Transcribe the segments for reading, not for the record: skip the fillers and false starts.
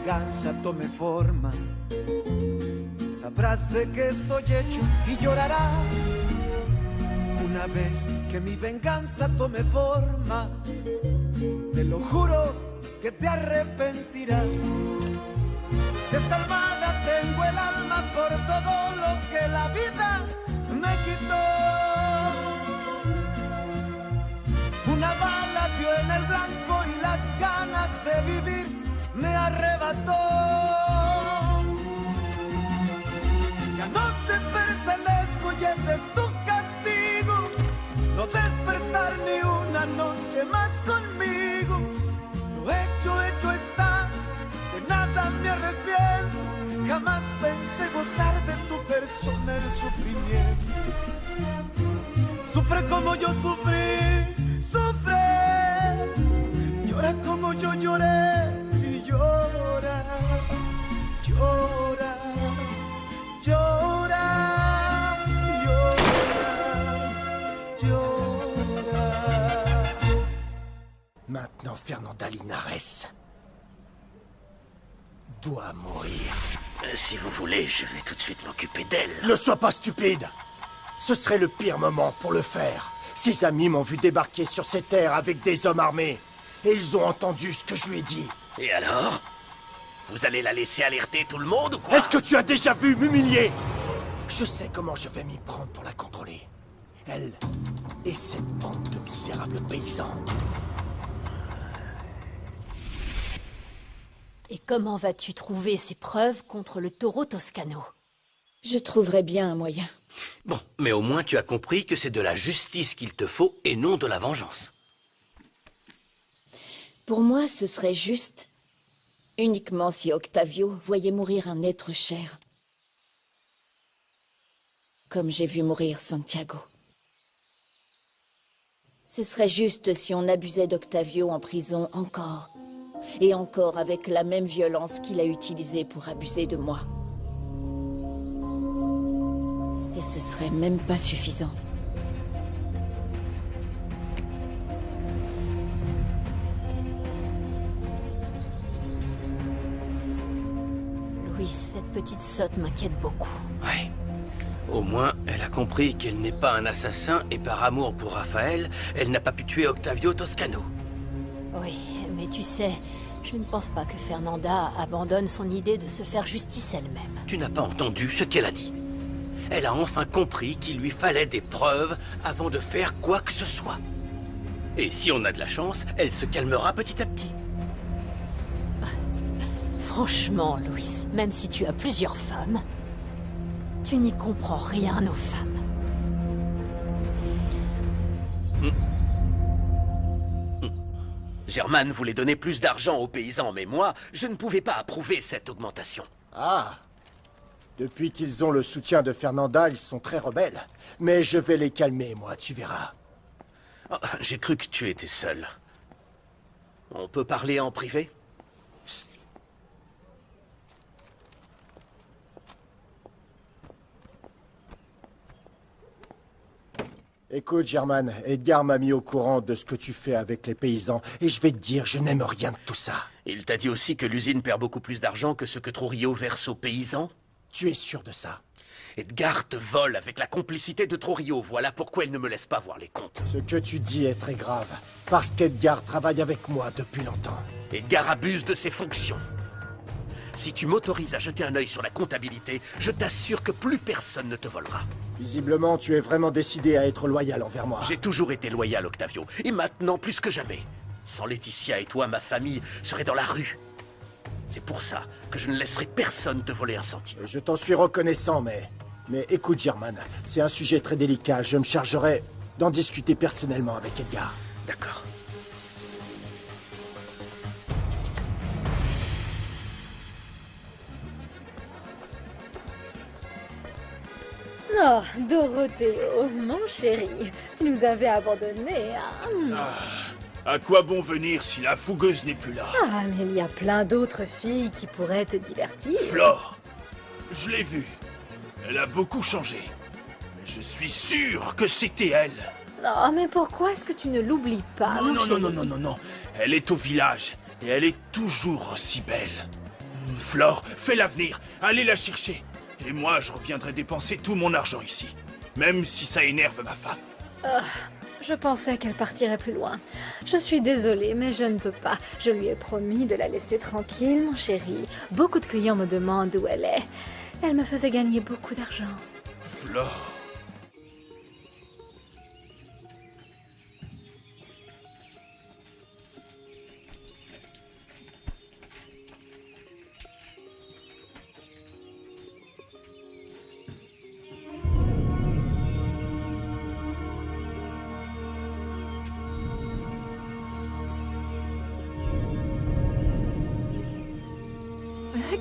venganza tome forma, sabrás de qué estoy hecho y llorarás. Una vez que mi venganza tome forma, te lo juro que te arrepentirás. Desalmada tengo el alma por todo lo que la vida me quitó. Una bala dio en el blanco y las ganas de vivir me arrebató. Ya no te pertenezco y ese es tu castigo, no despertar ni una noche más conmigo. Lo hecho está, de nada me arrepiento. Jamás pensé gozar de tu persona el sufrimiento. Sufre como yo sufrí, sufre. Llora como yo lloré y llora, llora, llora, llora, llora. Maintenant, Fernanda Linares doit mourir. Si vous voulez, je vais tout de suite m'occuper d'elle. Ne sois pas stupide. Ce serait le pire moment pour le faire. Ses amis m'ont vu débarquer sur ces terres avec des hommes armés. Et ils ont entendu ce que je lui ai dit. Et alors? Vous allez la laisser alerter tout le monde ou quoi? Est-ce que tu as déjà vu m'humilier? Je sais comment je vais m'y prendre pour la contrôler. Elle et cette bande de misérables paysans. Et comment vas-tu trouver ces preuves contre le taureau Toscano? Je trouverai bien un moyen. Bon, mais au moins tu as compris que c'est de la justice qu'il te faut et non de la vengeance. Pour moi, ce serait juste uniquement si Octavio voyait mourir un être cher. Comme j'ai vu mourir Santiago. Ce serait juste si on abusait d'Octavio en prison encore. Et encore avec la même violence qu'il a utilisée pour abuser de moi. Et ce serait même pas suffisant. Louis, cette petite sotte m'inquiète beaucoup. Ouais. Au moins, elle a compris qu'elle n'est pas un assassin et par amour pour Raphaël, elle n'a pas pu tuer Octavio Toscano. Oui, mais tu sais, je ne pense pas que Fernanda abandonne son idée de se faire justice elle-même. Tu n'as pas entendu ce qu'elle a dit. Elle a enfin compris qu'il lui fallait des preuves avant de faire quoi que ce soit. Et si on a de la chance, elle se calmera petit à petit. Franchement, Louis, même si tu as plusieurs femmes, tu n'y comprends rien aux femmes. Germaine voulait donner plus d'argent aux paysans, mais moi, je ne pouvais pas approuver cette augmentation. Ah! Depuis qu'ils ont le soutien de Fernanda, ils sont très rebelles. Mais je vais les calmer, moi, tu verras. Oh, j'ai cru que tu étais seul. On peut parler en privé? Psst. Écoute, Germaine, Edgar m'a mis au courant de ce que tu fais avec les paysans, et je vais te dire, je n'aime rien de tout ça. Il t'a dit aussi que l'usine perd beaucoup plus d'argent que ce que Trujillo verse aux paysans? Tu es sûr de ça? Edgar te vole avec la complicité de Trujillo, voilà pourquoi il ne me laisse pas voir les comptes. Ce que tu dis est très grave, parce qu'Edgar travaille avec moi depuis longtemps. Edgar abuse de ses fonctions. Si tu m'autorises à jeter un œil sur la comptabilité, je t'assure que plus personne ne te volera. Visiblement, tu es vraiment décidé à être loyal envers moi. J'ai toujours été loyal, Octavio, et maintenant plus que jamais. Sans Laetitia et toi, ma famille serait dans la rue. C'est pour ça que je ne laisserai personne te voler un centime. Je t'en suis reconnaissant, mais écoute, Germaine, c'est un sujet très délicat. Je me chargerai d'en discuter personnellement avec Edgar. D'accord. Oh, Dorothée, mon chéri, tu nous avais abandonnés. Hein? À quoi bon venir si la fougueuse n'est plus là? Ah, mais il y a plein d'autres filles qui pourraient te divertir. Flore, je l'ai vue. Elle a beaucoup changé. Mais je suis sûr que c'était elle. Non, mais pourquoi est-ce que tu ne l'oublies pas, Non, mon non, chéri? non, non, non, non, non. Elle est au village et elle est toujours aussi belle. Flore, fais-la venir. Allez la chercher. Et moi, je reviendrai dépenser tout mon argent ici. Même si ça énerve ma femme. Je pensais qu'elle partirait plus loin. Je suis désolée, mais je ne peux pas. Je lui ai promis de la laisser tranquille, mon chéri. Beaucoup de clients me demandent où elle est. Elle me faisait gagner beaucoup d'argent. Flore.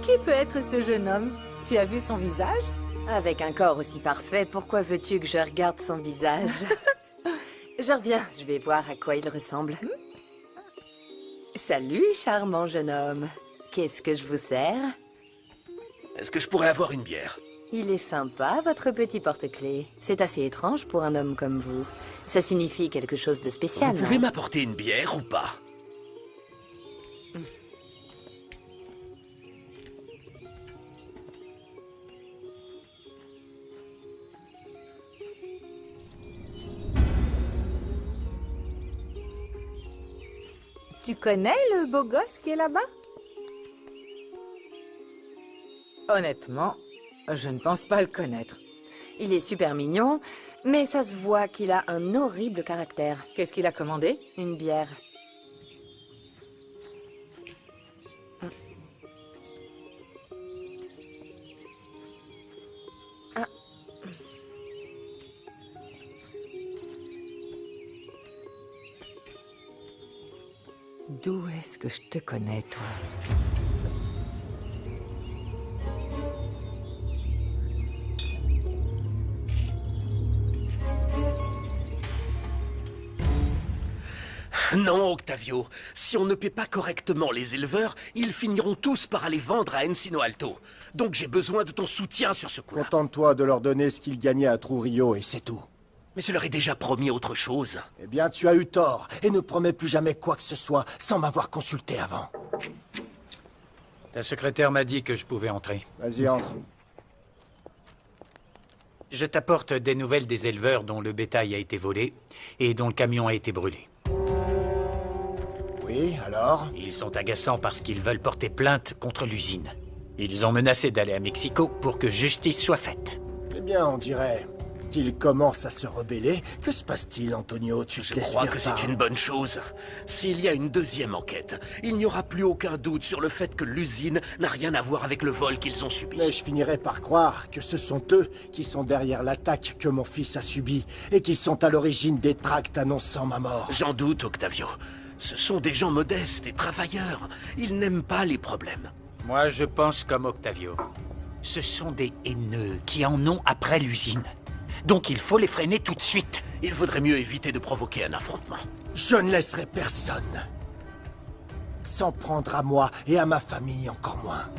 Qui peut être ce jeune homme? Tu as vu son visage? Avec un corps aussi parfait, pourquoi veux-tu que je regarde son visage? Je reviens, je vais voir à quoi il ressemble. Salut, charmant jeune homme. Qu'est-ce que je vous sers? Est-ce que je pourrais avoir une bière? Il est sympa, votre petit porte-clés. C'est assez étrange pour un homme comme vous. Ça signifie quelque chose de spécial, Vous pouvez non? m'apporter une bière ou pas? Tu connais le beau gosse qui est là-bas? Honnêtement, je ne pense pas le connaître. Il est super mignon, mais ça se voit qu'il a un horrible caractère. Qu'est-ce qu'il a commandé? Une bière. D'où est-ce que je te connais, toi? Non, Octavio. Si on ne paie pas correctement les éleveurs, ils finiront tous par aller vendre à Encino Alto. Donc j'ai besoin de ton soutien sur ce coup-là. Contente-toi de leur donner ce qu'ils gagnaient à Trujillo et c'est tout. Mais je leur ai déjà promis autre chose. Eh bien, tu as eu tort et ne promets plus jamais quoi que ce soit sans m'avoir consulté avant. Ta secrétaire m'a dit que je pouvais entrer. Vas-y, entre. Je t'apporte des nouvelles des éleveurs dont le bétail a été volé et dont le camion a été brûlé. Oui, alors? Ils sont agaçants parce qu'ils veulent porter plainte contre l'usine. Ils ont menacé d'aller à Mexico pour que justice soit faite. Eh bien, on dirait qu'ils commencent à se rebeller. Que se passe-t-il, Antonio? Tu te Je laisses crois faire que par- c'est une bonne chose. S'il y a une deuxième enquête, il n'y aura plus aucun doute sur le fait que l'usine n'a rien à voir avec le vol qu'ils ont subi. Mais je finirai par croire que ce sont eux qui sont derrière l'attaque que mon fils a subie et qui sont à l'origine des tracts annonçant ma mort. J'en doute, Octavio. Ce sont des gens modestes et travailleurs. Ils n'aiment pas les problèmes. Moi, je pense comme Octavio. Ce sont des haineux qui en ont après l'usine. Donc il faut les freiner tout de suite. Il vaudrait mieux éviter de provoquer un affrontement. Je ne laisserai personne s'en prendre à moi et à ma famille encore moins.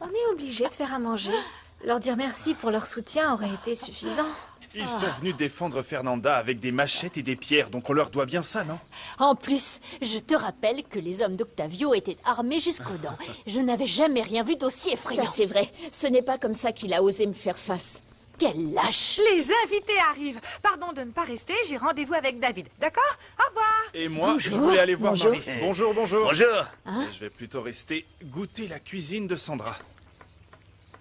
On est obligé de faire à manger. Leur dire merci pour leur soutien aurait été suffisant. Ils sont venus défendre Fernanda avec des machettes et des pierres, donc on leur doit bien ça, non? En plus, je te rappelle que les hommes d'Octavio étaient armés jusqu'aux dents. Je n'avais jamais rien vu d'aussi effrayant. Ça, c'est vrai. Ce n'est pas comme ça qu'il a osé me faire face. Quel lâche! Les invités arrivent. Pardon de ne pas rester, j'ai rendez-vous avec David. D'accord? Au revoir. Et moi, je voulais aller voir Bonjour. Marie. Bonjour, bonjour. Bonjour. Et je vais plutôt rester goûter la cuisine de Sandra.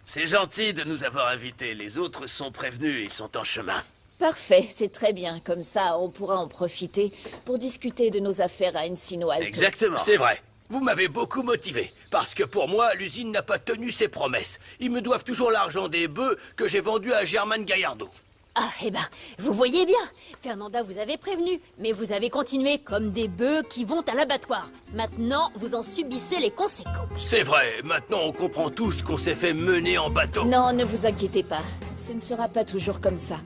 C'est gentil de nous avoir invités. Les autres sont prévenus, ils sont en chemin. Parfait, c'est très bien. Comme ça, on pourra en profiter pour discuter de nos affaires à Encino Alto. Exactement. C'est vrai. Vous m'avez beaucoup motivé. Parce que pour moi, l'usine n'a pas tenu ses promesses. Ils me doivent toujours l'argent des bœufs que j'ai vendus à German Gallardo. Ah, eh ben, vous voyez bien. Fernanda vous avait prévenu, mais vous avez continué comme des bœufs qui vont à l'abattoir. Maintenant, vous en subissez les conséquences. C'est vrai, maintenant on comprend tous qu'on s'est fait mener en bateau. Non, ne vous inquiétez pas. Ce ne sera pas toujours comme ça.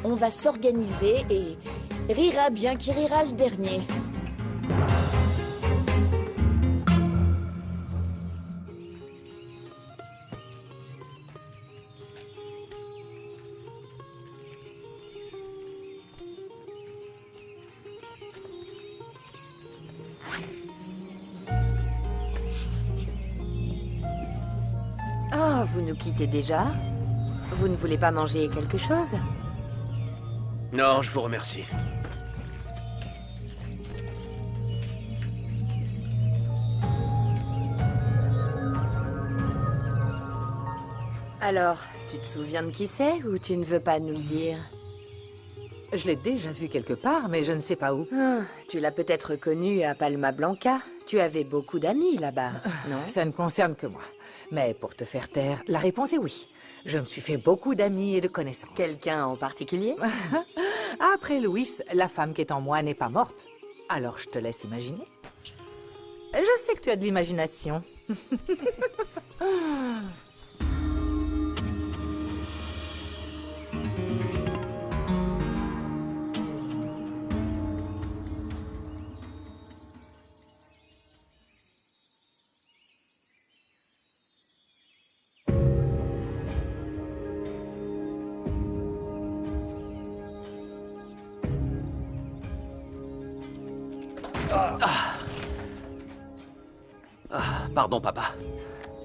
On va s'organiser et rira bien qui rira le dernier. nous quitter déjà? Vous ne voulez pas manger quelque chose? Non, je vous remercie. Alors, tu te souviens de qui c'est ou tu ne veux pas nous le dire? Je l'ai déjà vu quelque part, mais je ne sais pas où. Ah, tu l'as peut-être connu à Palma Blanca. Tu avais beaucoup d'amis là-bas, non? Ça ne concerne que moi. Mais pour te faire taire, la réponse est oui. Je me suis fait beaucoup d'amis et de connaissances. Quelqu'un en particulier? Après Louis, la femme qui est en moi n'est pas morte. Alors je te laisse imaginer. Je sais que tu as de l'imagination. Pardon, papa.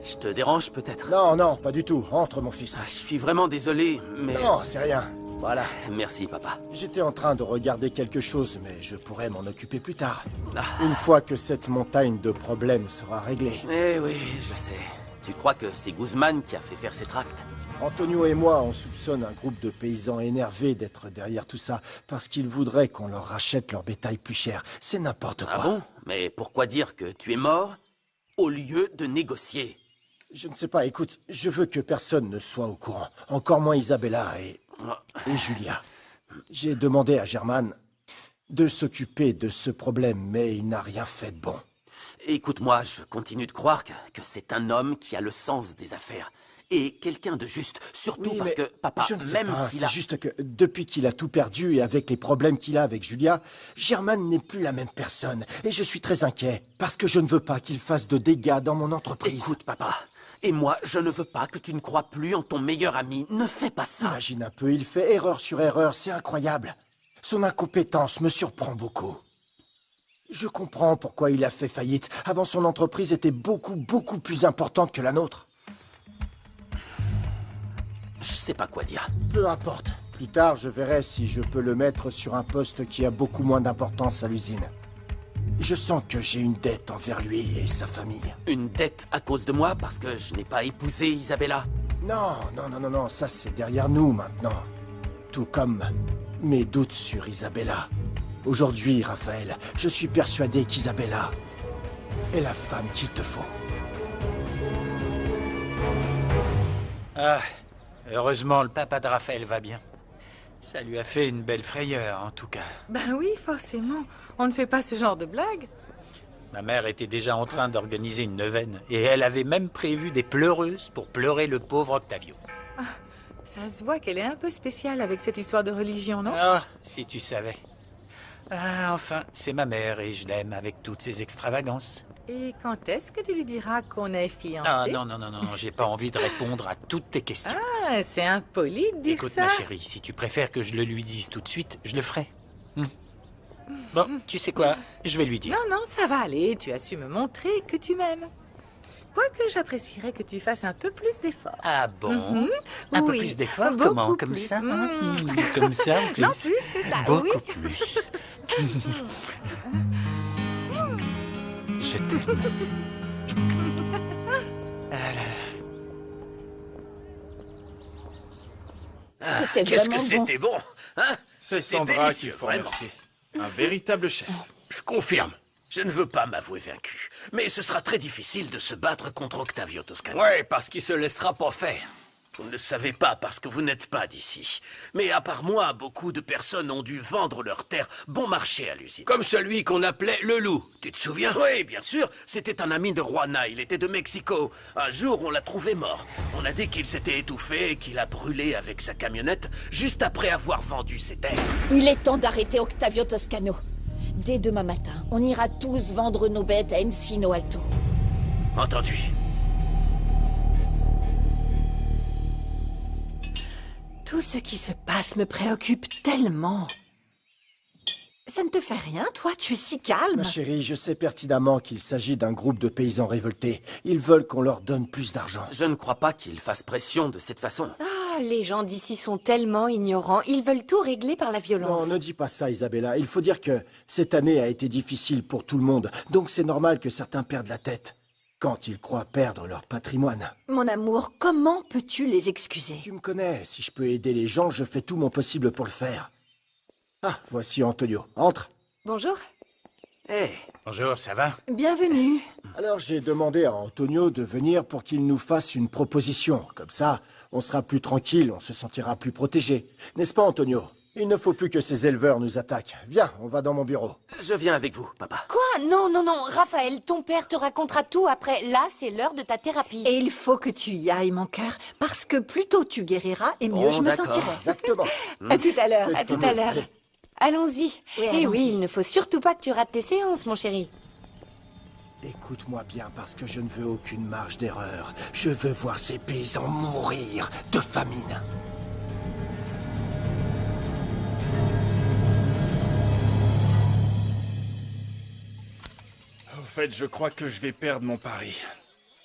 Je te dérange peut-être? Non, non, pas du tout. Entre, mon fils. Je suis vraiment désolé, mais... Non, c'est rien. Voilà. Merci, papa. J'étais en train de regarder quelque chose, mais je pourrais m'en occuper plus tard. Une fois que cette montagne de problèmes sera réglée. Eh oui, je sais. Tu crois que c'est Guzman qui a fait faire ces tracts? Antonio et moi, on soupçonne un groupe de paysans énervés d'être derrière tout ça, parce qu'ils voudraient qu'on leur rachète leur bétail plus cher. C'est n'importe quoi. Ah bon? Mais pourquoi dire que tu es mort au lieu de négocier? Je ne sais pas, écoute, je veux que personne ne soit au courant. Encore moins Isabella et Julia. J'ai demandé à German de s'occuper de ce problème, mais il n'a rien fait de bon. Écoute-moi, je continue de croire que c'est un homme qui a le sens des affaires. Et quelqu'un de juste, surtout Oui, parce que, papa, je ne sais même pas, s'il c'est a... juste que depuis qu'il a tout perdu et avec les problèmes qu'il a avec Julia, German n'est plus la même personne. Et je suis très inquiet, parce que je ne veux pas qu'il fasse de dégâts dans mon entreprise. Écoute, papa, et moi, je ne veux pas que tu ne crois plus en ton meilleur ami. Ne fais pas ça. Imagine un peu, il fait erreur sur erreur, c'est incroyable. Son incompétence me surprend beaucoup. Je comprends pourquoi il a fait faillite. Avant, son entreprise était beaucoup plus importante que la nôtre. Je sais pas quoi dire. Peu importe. Plus tard, je verrai si je peux le mettre sur un poste qui a beaucoup moins d'importance à l'usine. Je sens que j'ai une dette envers lui et sa famille. Une dette à cause de moi parce que je n'ai pas épousé Isabella? Non, ça c'est derrière nous maintenant. Tout comme mes doutes sur Isabella. Aujourd'hui, Raphaël, je suis persuadé qu'Isabella est la femme qu'il te faut. Ah, heureusement, le papa de Raphaël va bien. Ça lui a fait une belle frayeur, en tout cas. Ben oui, forcément. On ne fait pas ce genre de blague. Ma mère était déjà en train d'organiser une neuvaine, et elle avait même prévu des pleureuses pour pleurer le pauvre Octavio. Ah, ça se voit qu'elle est un peu spéciale avec cette histoire de religion, non? Ah, si tu savais. Ah, enfin, c'est ma mère et je l'aime avec toutes ses extravagances. Et quand est-ce que tu lui diras qu'on est fiancés? Ah, non, j'ai pas envie de répondre à toutes tes questions. Ah, c'est impoli de dire Écoute, ça. ma chérie, si tu préfères que je le lui dise tout de suite, je le ferai. Bon, tu sais quoi? Je vais lui dire. Non, ça va aller. Tu as su me montrer que tu m'aimes. Quoique j'apprécierais que tu fasses un peu plus d'efforts. Ah bon? Un peu Oui, plus d'efforts? beaucoup Comment? Comme plus. ça? Comme ça ou plus? Non, plus que ça, Beaucoup oui. plus. Je t'aime. C'était Qu'est-ce vraiment que c'était bon, hein? C'est C'était Sandra délicieux, qu'il faut vraiment. remercier. Un véritable chef. Je confirme. Je ne veux pas m'avouer vaincu. Mais ce sera très difficile de se battre contre Octavio Toscano. Ouais, parce qu'il se laissera pas faire. Vous ne le savez pas parce que vous n'êtes pas d'ici. Mais à part moi, beaucoup de personnes ont dû vendre leurs terres bon marché à l'usine. Comme celui qu'on appelait le loup. Tu te souviens? Oui, bien sûr. C'était un ami de Juana. Il était de Mexico. Un jour, on l'a trouvé mort. On a dit qu'il s'était étouffé et qu'il a brûlé avec sa camionnette juste après avoir vendu ses terres. Il est temps d'arrêter Octavio Toscano. Dès demain matin, on ira tous vendre nos bêtes à Encino Alto. Entendu. Tout ce qui se passe me préoccupe tellement. ça ne te fait rien, toi? Tu es si calme. Ma chérie, je sais pertinemment qu'il s'agit d'un groupe de paysans révoltés. Ils veulent qu'on leur donne plus d'argent. Je ne crois pas qu'ils fassent pression de cette façon. Ah, les gens d'ici sont tellement ignorants. Ils veulent tout régler par la violence. Non, ne dis pas ça, Isabella. Il faut dire que cette année a été difficile pour tout le monde. Donc c'est normal que certains perdent la tête quand ils croient perdre leur patrimoine. Mon amour, comment peux-tu les excuser? Tu me connais. Si je peux aider les gens, je fais tout mon possible pour le faire. Ah, voici Antonio. Entre. Bonjour. Hé, bonjour, ça va? Bienvenue. Alors j'ai demandé à Antonio de venir pour qu'il nous fasse une proposition. Comme ça, on sera plus tranquille, on se sentira plus protégé. N'est-ce pas, Antonio? Il ne faut plus que ces éleveurs nous attaquent. Viens, on va dans mon bureau. Je viens avec vous, papa. Quoi? Non, non, non. Raphaël, ton père te racontera tout après. Là, c'est l'heure de ta thérapie. Et il faut que tu y ailles, mon cœur, parce que plus tôt tu guériras, et mieux Bon, je me d'accord. sentirai. Exactement. À tout à l'heure. À tout à l'heure. Allons-y. Oui, Et allons-y. oui, il ne faut surtout pas que tu rates tes séances, mon chéri. Écoute-moi bien parce que je ne veux aucune marge d'erreur. Je veux voir ces paysans mourir de famine. Au fait, je crois que je vais perdre mon pari.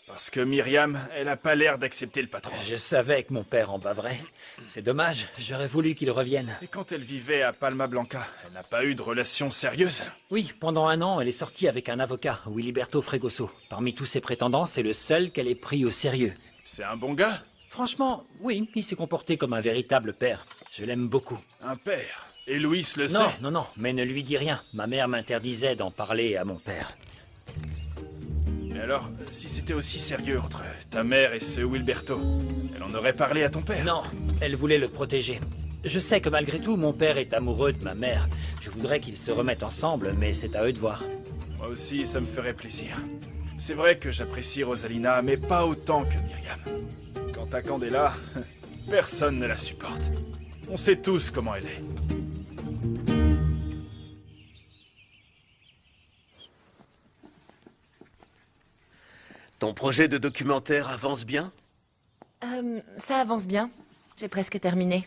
Parce que Myriam, elle a pas l'air d'accepter le patron. Je savais que mon père en bavrait. C'est dommage, j'aurais voulu qu'il revienne. Et quand elle vivait à Palma Blanca, elle n'a pas eu de relation sérieuse? Oui, pendant 1 an, elle est sortie avec un avocat, Wiliberto Fregoso. Parmi tous ses prétendants, c'est le seul qu'elle ait pris au sérieux. C'est un bon gars? Franchement, oui, il s'est comporté comme un véritable père. Je l'aime beaucoup. Un père. Et Louis le Non, sait? non, mais ne lui dis rien. Ma mère m'interdisait d'en parler à mon père. Mais alors, si c'était aussi sérieux entre ta mère et ce Wilberto, elle en aurait parlé à ton père? Non, elle voulait le protéger. Je sais que malgré tout, mon père est amoureux de ma mère. Je voudrais qu'ils se remettent ensemble, mais c'est à eux de voir. Moi aussi, ça me ferait plaisir. C'est vrai que j'apprécie Rosalina, mais pas autant que Myriam. Quant à Candela, personne ne la supporte. On sait tous comment elle est. Ton projet de documentaire avance bien? Ça avance bien. J'ai presque terminé.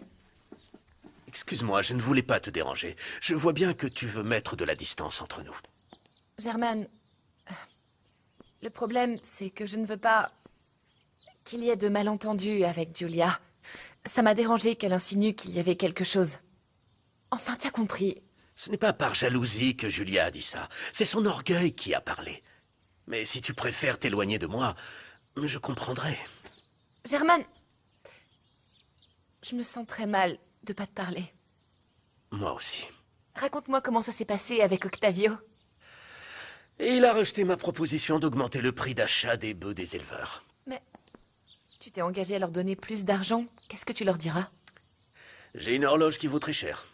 Excuse-moi, je ne voulais pas te déranger. Je vois bien que tu veux mettre de la distance entre nous. Germaine, le problème, c'est que je ne veux pas qu'il y ait de malentendus avec Julia. Ça m'a dérangé qu'elle insinue qu'il y avait quelque chose. Enfin, tu as compris. Ce n'est pas par jalousie que Julia a dit ça. C'est son orgueil qui a parlé. Mais si tu préfères t'éloigner de moi, je comprendrai. Germaine, je me sens très mal de pas te parler. Moi aussi. Raconte-moi comment ça s'est passé avec Octavio. Et il a rejeté ma proposition d'augmenter le prix d'achat des bœufs des éleveurs. Mais tu t'es engagé à leur donner plus d'argent. Qu'est-ce que tu leur diras? J'ai une horloge qui vaut très cher.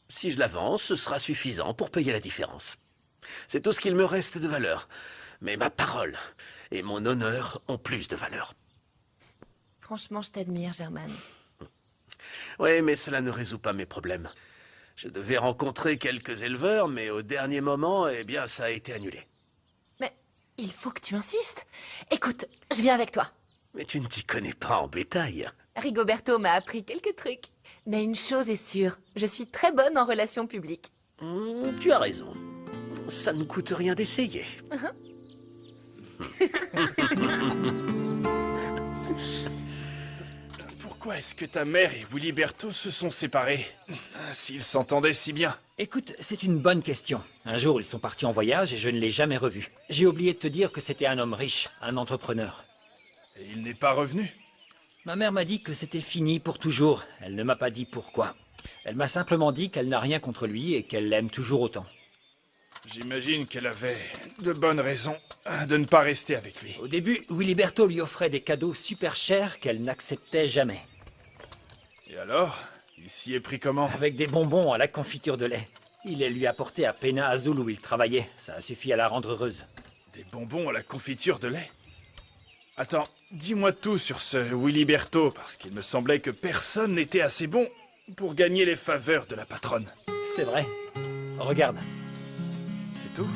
Si je la vends, ce sera suffisant pour payer la différence. C'est tout ce qu'il me reste de valeur. Mais ma parole et mon honneur ont plus de valeur. Franchement, je t'admire, Germaine. Oui, mais cela ne résout pas mes problèmes. Je devais rencontrer quelques éleveurs, mais au dernier moment, eh bien, ça a été annulé. Mais il faut que tu insistes. Écoute, je viens avec toi. Mais tu ne t'y connais pas en bétail. Rigoberto m'a appris quelques trucs. Mais une chose est sûre, je suis très bonne en relations publiques. Tu as raison. Ça ne coûte rien d'essayer. Pourquoi est-ce que ta mère et Wiliberto se sont séparés? S'ils s'entendaient si bien. Écoute, c'est une bonne question. Un jour, ils sont partis en voyage et je ne l'ai jamais revu. J'ai oublié de te dire que c'était un homme riche, un entrepreneur. Et il n'est pas revenu? Ma mère m'a dit que c'était fini pour toujours. Elle ne m'a pas dit pourquoi. Elle m'a simplement dit qu'elle n'a rien contre lui et qu'elle l'aime toujours autant. J'imagine qu'elle avait de bonnes raisons de ne pas rester avec lui. Au début, Wiliberto lui offrait des cadeaux super chers qu'elle n'acceptait jamais. Et alors, il s'y est pris comment? Avec des bonbons à la confiture de lait. Il les lui apportait à Pena Azul où il travaillait. Ça a suffi à la rendre heureuse. Des bonbons à la confiture de lait? Attends, dis-moi tout sur ce Wiliberto, parce qu'il me semblait que personne n'était assez bon pour gagner les faveurs de la patronne. C'est vrai. Regarde. C'est tout?